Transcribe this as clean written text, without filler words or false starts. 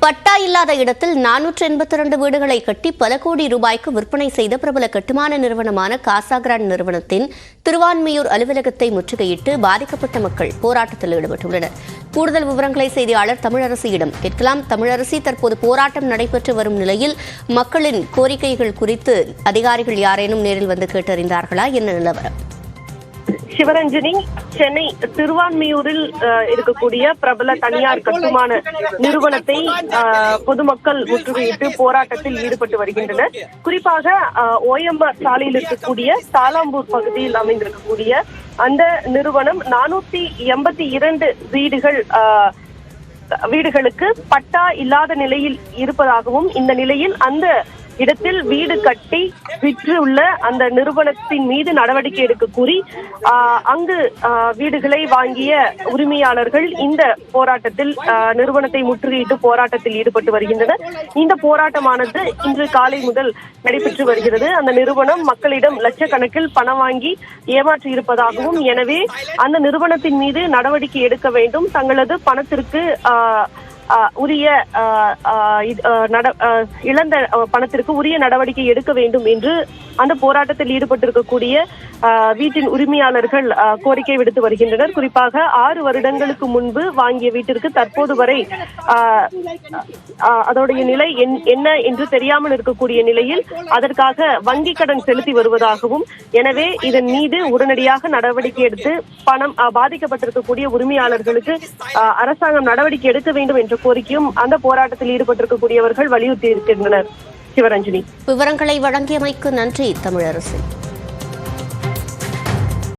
பட்டா இல்லாத இடத்தில் 482 வீடுகளை கட்டி பல கோடி ரூபாய்க்கு விற்பனை செய்த பிரபல கட்டுமான நிறுவனமான காசா கிராண்ட் நிறுவனத்தின் திருவான்மியூர் அலுவலகத்தை முற்றுகையிட்டு பாதிக்கப்பட்ட மக்கள் போராட்டத்தில் ஈடுபட்டுள்ளனர். கூடுதல் விவரங்களை செய்தியாளர் தமிழரசியிடம் கேட்கலாம். தமிழரசி, தற்போது போராட்டம் நடைபெற்று வரும் நிலையில் மக்களின் கோரிக்கைகள் குறித்து அதிகாரிகள் யாரேனும் நேரில் வந்து கேட்டறிந்தார்களா? என்ன நிலவரம்? சிவரஞ்சனி, சென்னை திருவான்மியூரில் இருக்கக்கூடிய பிரபல தனியார் கட்டுமான நிறுவனத்தை பொதுமக்கள் முற்றுகையிட்டு போராட்டத்தில் ஈடுபட்டு வருகின்றனர். குறிப்பாக ஓஎம்ஆர் சாலையில் இருக்கக்கூடிய தாலாம்பூர் பகுதியில் அமைந்திருக்கக்கூடிய அந்த நிறுவனம் 482 வீடுகளுக்கு பட்டா இல்லாத நிலையில் இருப்பதாகவும், இந்த நிலையில் அந்த இடத்தில் வீடு கட்டி விற்றுள்ள அந்த நிறுவனத்தின் மீது நடவடிக்கை எடுக்க கூறி அங்கு வீடுகளை வாங்கிய உரிமையாளர்கள் இந்த போராட்டத்தில் நிறுவனத்தை முற்றுகையிட்டு போராட்டத்தில் ஈடுபட்டு வருகின்றனர். இந்த போராட்டமானது இன்று காலை முதல் நடைபெற்று வருகிறது. அந்த நிறுவனம் மக்களிடம் லட்சக்கணக்கில் பணம் வாங்கி ஏமாற்றி இருப்பதாகவும், எனவே அந்த நிறுவனத்தின் மீது நடவடிக்கை எடுக்க வேண்டும், தங்களது பணத்திற்கு உரிய இழந்த பணத்திற்கு உரிய நடவடிக்கை எடுக்க வேண்டும் என்று அந்த போராட்டத்தில் ஈடுபட்டிருக்கக்கூடிய வீட்டின் உரிமையாளர்கள் கோரிக்கை விடுத்து வருகின்றனர். குறிப்பாக 6 வருடங்களுக்கு முன்பு வாங்கிய வீட்டிற்கு தற்போது வரை அதோடைய நிலை என்ன என்று தெரியாமல் இருக்கக்கூடிய நிலையில் அதற்காக வங்கி கடன் செலுத்தி வருவதாகவும், எனவே இதன் மீது உடனடியாக நடவடிக்கை எடுத்து பணம் பாதிக்கப்பட்டிருக்கக்கூடிய உரிமையாளர்களுக்கு அரசாங்கம் நடவடிக்கை எடுக்க வேண்டும் என்ற கோரிக்கையும் அந்த போராட்டத்தில் ஈடுபட்டிருக்கக்கூடியவர்கள் வலியுறுத்தி இருக்கின்றனர். சிவரஞ்சனி, விவரங்களை வழங்கியமைக்கு நன்றி தமிழரசு.